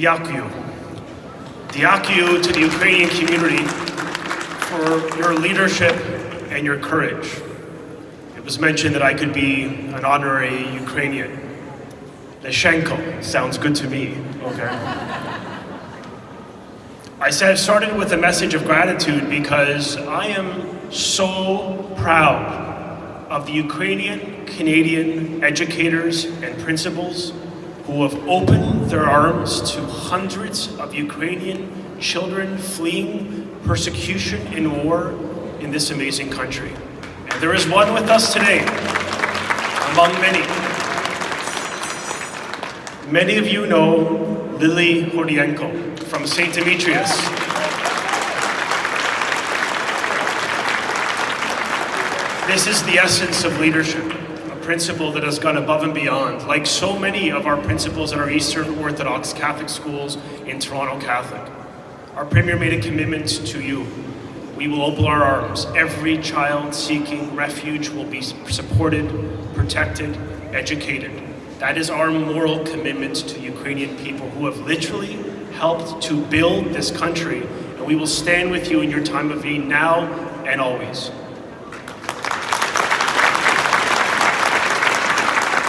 Dyakuyu. Dyakuyu to the Ukrainian community for your leadership and your courage. It was mentioned that I could be an honorary Ukrainian. Lecce sounds good to me, okay? I started with a message of gratitude because I am so proud of the Ukrainian, Canadian educators and principals who have opened their arms to hundreds of Ukrainian children fleeing persecution and war in this amazing country. And there is one with us today, among many. Many of you know Lily Holodomor from St. Demetrius. This is the essence of leadership, a principle that has gone above and beyond, like so many of our principals at our Eastern Orthodox Catholic schools in Toronto Catholic. Our Premier made a commitment to you. We will open our arms. Every child seeking refuge will be supported, protected, educated. That is our moral commitment to the Ukrainian people who have literally helped to build this country, and we will stand with you in your time of need now and always.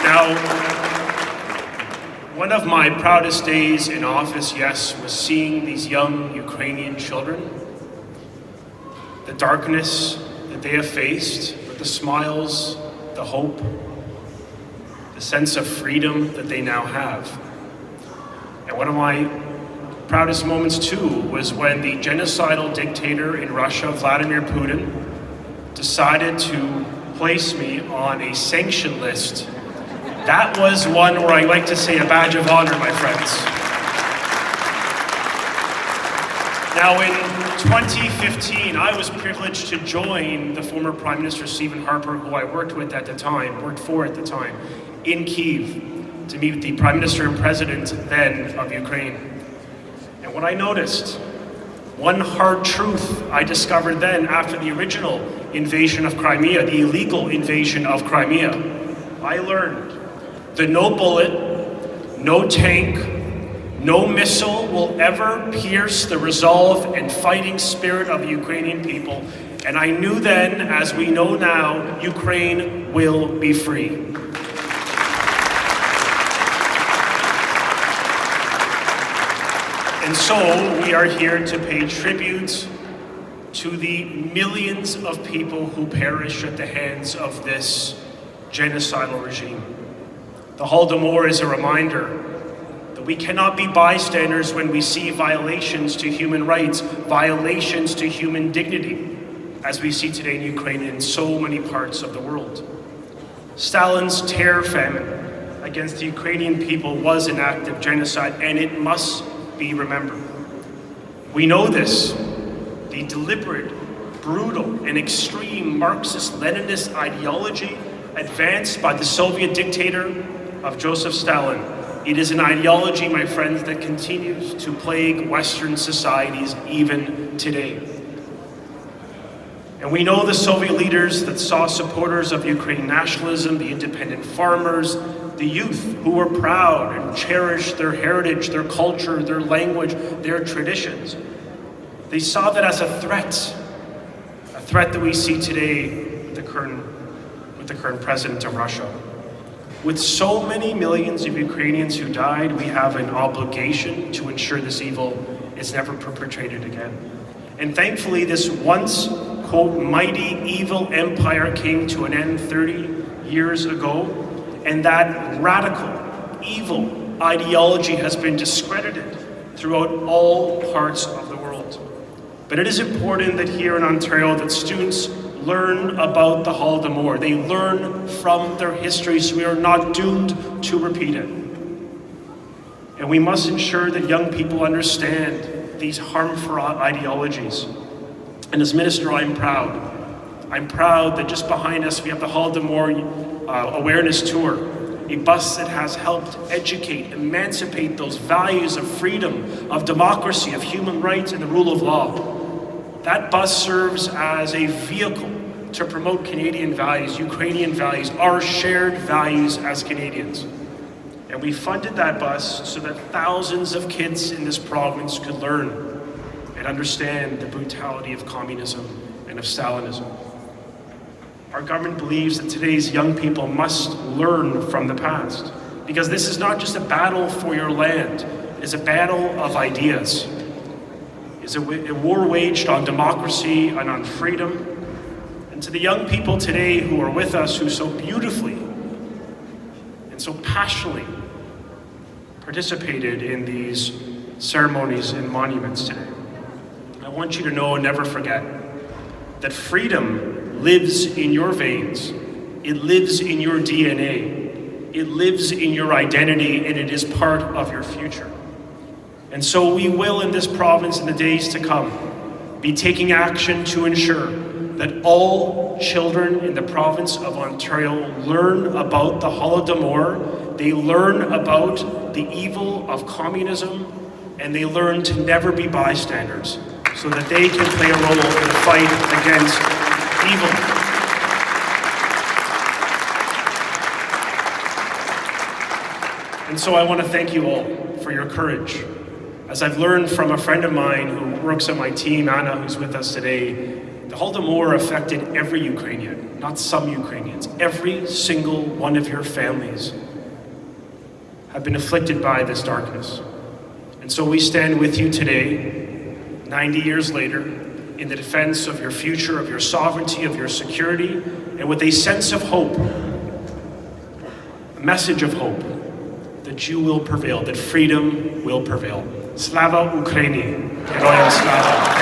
Now, one of my proudest days in office, yes, was seeing these young Ukrainian children, the darkness that they have faced, but the smiles, the hope, the sense of freedom that they now have. And one of my proudest moments too was when the genocidal dictator in Russia, Vladimir Putin, decided to place me on a sanction list. That was one where I like to say a badge of honor, my friends. Now in 2015, I was privileged to join the former Prime Minister Stephen Harper, who I worked for at the time, in Kyiv to meet the Prime Minister and President then of Ukraine. And what I noticed, one hard truth I discovered then after the original invasion of Crimea, the illegal invasion of Crimea, I learned that no bullet, no tank, no missile will ever pierce the resolve and fighting spirit of the Ukrainian people. And I knew then, as we know now, Ukraine will be free. And so we are here to pay tribute to the millions of people who perished at the hands of this genocidal regime. The Holodomor is a reminder that we cannot be bystanders when we see violations to human rights, violations to human dignity, as we see today in Ukraine and in so many parts of the world. Stalin's terror famine against the Ukrainian people was an act of genocide, and it must be remembered. We know this. The deliberate, brutal, and extreme Marxist-Leninist ideology advanced by the Soviet dictator of Joseph Stalin. It is an ideology, my friends, that continues to plague Western societies even today. And we know the Soviet leaders that saw supporters of Ukrainian nationalism, the independent farmers, the youth who were proud and cherished their heritage, their culture, their language, their traditions. They saw that as a threat that we see today with the current president of Russia. With so many millions of Ukrainians who died, we have an obligation to ensure this evil is never perpetrated again. And thankfully, this once, quote, mighty evil empire came to an end 30 years ago, and that radical, evil ideology has been discredited throughout all parts of the world. But it is important that here in Ontario that students learn about the Holodomor. They learn from their history so we are not doomed to repeat it. And we must ensure that young people understand these harmful ideologies. And as minister, I'm proud. I'm proud that just behind us we have the Holodomor awareness tour, a bus that has helped educate, emancipate those values of freedom, of democracy, of human rights, and the rule of law. That bus serves as a vehicle to promote Canadian values, Ukrainian values, our shared values as Canadians. And we funded that bus so that thousands of kids in this province could learn and understand the brutality of communism and of Stalinism. Our government believes that today's young people must learn from the past, because this is not just a battle for your land, it is a battle of ideas. It's a war waged on democracy and on freedom. And to the young people today who are with us, who so beautifully and so passionately participated in these ceremonies and monuments today, I want you to know and never forget that freedom lives in your veins. It lives in your DNA. It lives in your identity, and it is part of your future. And so we will, in this province in the days to come, be taking action to ensure that all children in the province of Ontario learn about the Holodomor, they learn about the evil of communism, and they learn to never be bystanders, so that they can play a role in the fight against evil. And so I want to thank you all for your courage. As I've learned from a friend of mine who works on my team, Anna, who's with us today, the Holodomor affected every Ukrainian, not some Ukrainians. Every single one of your families have been afflicted by this darkness. And so we stand with you today, 90 years later, in the defense of your future, of your sovereignty, of your security, and with a sense of hope, a message of hope, that you will prevail, that freedom will prevail. Slava Ukraini! Heroям slava!